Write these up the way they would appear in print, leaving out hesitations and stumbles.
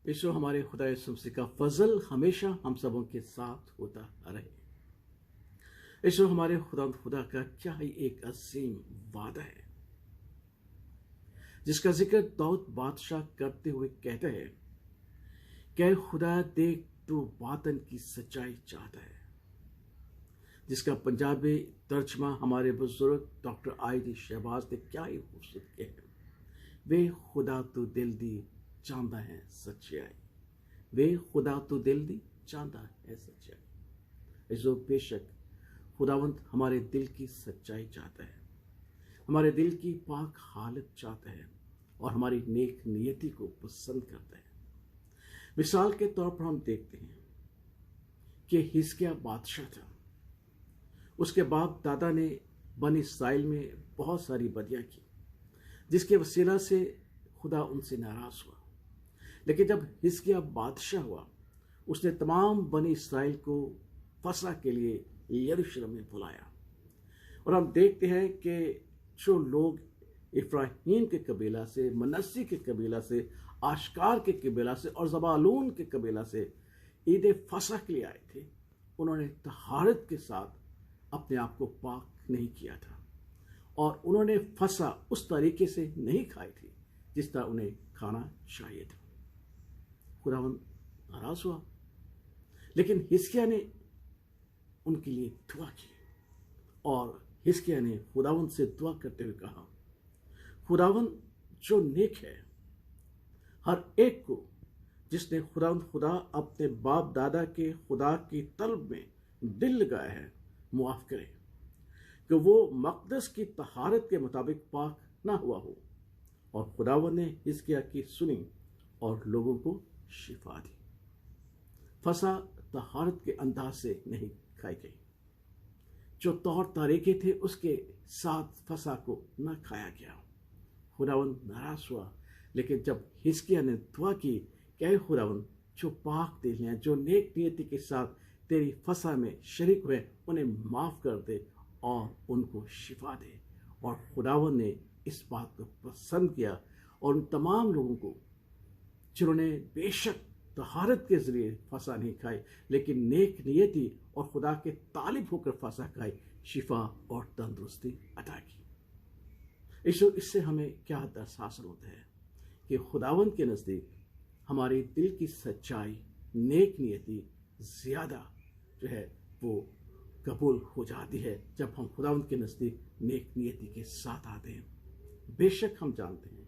ईशो हमारे खुदा यीशु मसीह का फजल हमेशा हम सबों के साथ होता रहे। ईशो हमारे खुदा का क्या ही एक असीम वादा है जिसका जिक्र दाऊद बादशाह करते हुए कहते हैं, क्या खुदा देख तो बातन की सच्चाई चाहता है, जिसका पंजाबी तर्जमा हमारे बुजुर्ग डॉक्टर आईडी शहबाज ने क्या ही खूबसूरत किया है। वे खुदा तो दिल दी चाहता है सच्चाई, वे खुदा तो दिल दी चाहता है सच्चाई। जो बेशक खुदावंत हमारे दिल की सच्चाई चाहता है, हमारे दिल की पाक हालत चाहता है और हमारी नेक नियति को पसंद करता है। मिसाल के तौर पर हम देखते हैं कि हिजकिय्याह बादशाह था, उसके बाप दादा ने बनी इस्राएल में बहुत सारी बदियां की जिसके वसीला से खुदा उनसे नाराज हुआ। लेकिन जब हिजकिय्याह बादशाह हुआ, उसने तमाम बनी इस्राएल को फसह के लिए यरूशलेम में बुलाया। और हम देखते हैं कि जो लोग इफ्राहीम के कबीला से, मनस्सी के कबीला से, आशकार के कबीला से और ज़बालून के कबीला से ईद फसह के लिए आए थे, उन्होंने तहारत के साथ अपने आप को पाक नहीं किया था और उन्होंने फसह उस तरीके से नहीं खाई थी जिस तरह उन्हें खाना चाहिए था। खुदावंद नाराज हुआ, लेकिन हिजकिय्याह ने उनके लिए दुआ की और हिजकिय्याह ने खुदावंद से दुआ करते हुए कहा, खुदावंद जो नेक है, हर एक को जिसने खुदा अपने बाप दादा के खुदा की तलब में दिल लगाया है मुआफ करे कि वो मक़दस की तहारत के मुताबिक पाक ना हुआ हो। और खुदावंद ने हिजकिय्याह की सुनी और लोगों को शिफा दी। फसह तहारत के अंदाज से नहीं खाई गई, जो तौर तरीके थे उसके साथ फसह को न खाया गया। खुदावंद नाराज हुआ, लेकिन जब हिजकिय्याह ने दुआ की, क्या खुदावंद जो पाक दिल हैं, जो नेक नियति के साथ तेरी फसह में शरीक हुए, उन्हें माफ कर दे और उनको शिफा दे। और खुदावंद ने इस बात को पसंद किया और उन तमाम लोगों को जिन्होंने बेशक तहारत के जरिए फसह नहीं खाई, लेकिन नेक नियति और खुदा के तालिब होकर फसह खाई, शिफा और तंदुरुस्ती अता की। इससे हमें क्या दर्स हासिल होता है कि खुदावंद के नज़दीक हमारे दिल की सच्चाई, नेक नियति ज़्यादा जो है वो कबूल हो जाती है जब हम खुदावंद के नज़दीक नेक नियति के साथ आते हैं। बेशक हम जानते हैं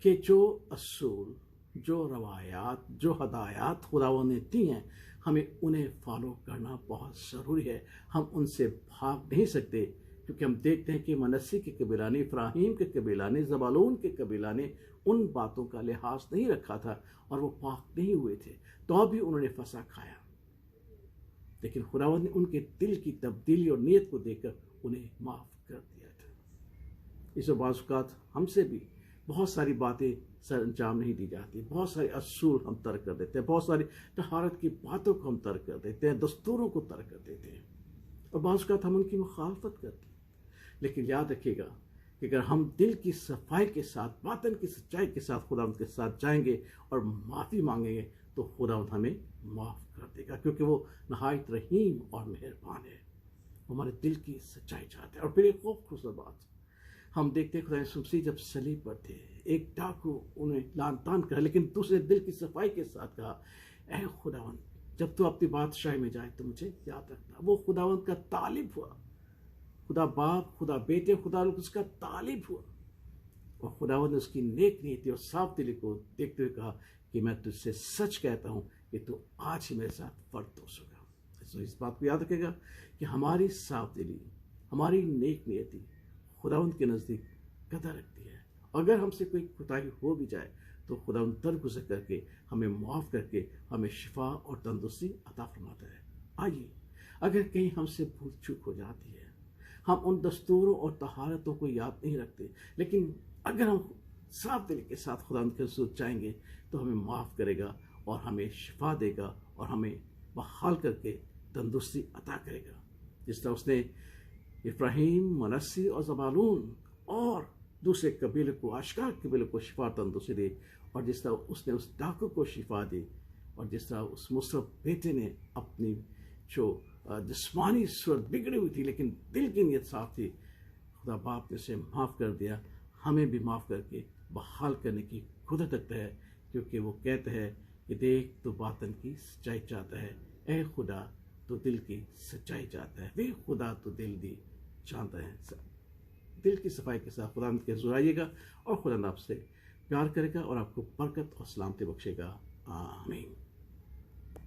कि जो असूल, जो रवायात, जो हदायत खुदावंद ने दी हैं, हमें उन्हें फॉलो करना बहुत ज़रूरी है। हम उनसे भाग नहीं सकते, क्योंकि हम देखते हैं कि मनस्सी के कबीला ने, इफ्राहीम के कबीला ने, ज़बालून के कबीला ने उन बातों का लिहाज नहीं रखा था और वो पाक नहीं हुए थे, तो भी उन्होंने फसह खाया। लेकिन खुदावंद ने उनके दिल की तब्दीली और नीयत को देखकर उन्हें माफ़ कर दिया था। इस बाज़ हमसे भी बहुत सारी बातें सर अंजाम नहीं दी जाती, बहुत सारे असूल हम तर्क कर देते हैं, बहुत सारी तहारत की बातों को हम तर्क कर देते हैं, दस्तूरों को तर्क कर देते हैं और बाज़ हम उनकी मुखालफत करते हैं। लेकिन याद रखिएगा कि अगर हम दिल की सफाई के साथ, बातन की सच्चाई के साथ खुदावंद के साथ जाएंगे और माफ़ी मांगेंगे, तो खुदावंद हमें माफ़ कर देगा, क्योंकि वो नहायत रहीम और मेहरबान है। हमारे दिल की सच्चाई चाहते हैं। और फिर एक खूबसूरत बात हम देखते हैं, खुदा यीशु मसीह जब सलीब पर थे, एक डाकू उन्हें लान तान कर, लेकिन दूसरे दिल की सफाई के साथ कहा, ऐ खुदावंद, जब तू अपनी बादशाही में जाए तो मुझे याद रखना। वो खुदावंद का तालिब हुआ, खुदा बाप, खुदा बेटे, खुदा उसका तालिब हुआ और खुदावंद ने उसकी नेक नीति और साफ दिली को देखते हुए कहा कि मैं तुझसे सच कहता हूं कि तू आज ही मेरे साथ फर्दोस होगा। तो इस बात को याद रखेगा कि हमारी साफ दिली, हमारी नेक नियति खुदावंद के नज़दीक कदर रखती है। अगर हमसे कोई कोताही हो भी जाए तो खुदावंद दरगुज़र करके हमें माफ़ करके हमें शिफा और तंदुरुस्ती अता फरमाता है। आइए, अगर कहीं हमसे भूल चूक हो जाती है, हम उन दस्तूरों और तहारतों को याद नहीं रखते, लेकिन अगर हम साफ दिल के साथ खुदावंद के हज़ूर जाएंगे तो हमें माफ़ करेगा और हमें शिफा देगा और हमें बहाल करके तंदुरुस्ती अता करेगा, जिस तरह उसने इफ्राहीम, मनस्सी और ज़बालून और दूसरे कबीले को, आशकार कबीले को शिफा तंदुरुस्ती दी और और जिस तरह उसने उस डाकू को शिफा दी, और जिस तरह उस मुसरफ बेटे ने अपनी जो जिस्मानी सूरत बिगड़ी हुई थी लेकिन दिल की नीयत साफ थी, खुदा बाप ने उसे माफ़ कर दिया। हमें भी माफ़ करके बहाल करने की कुदरत रखता है, क्योंकि वो कहता है कि देख तो बातन की सच्चाई चाहता है, ए खुदा तो दिल की सच्चाई चाहता है। वे खुदा तो दिल दी जानता है। दिल की सफाई के साथ खुदा के हज़ूर आइएगा और खुदा आपसे प्यार करेगा और आपको बरकत और सलामती बख्शेगा। आमीन।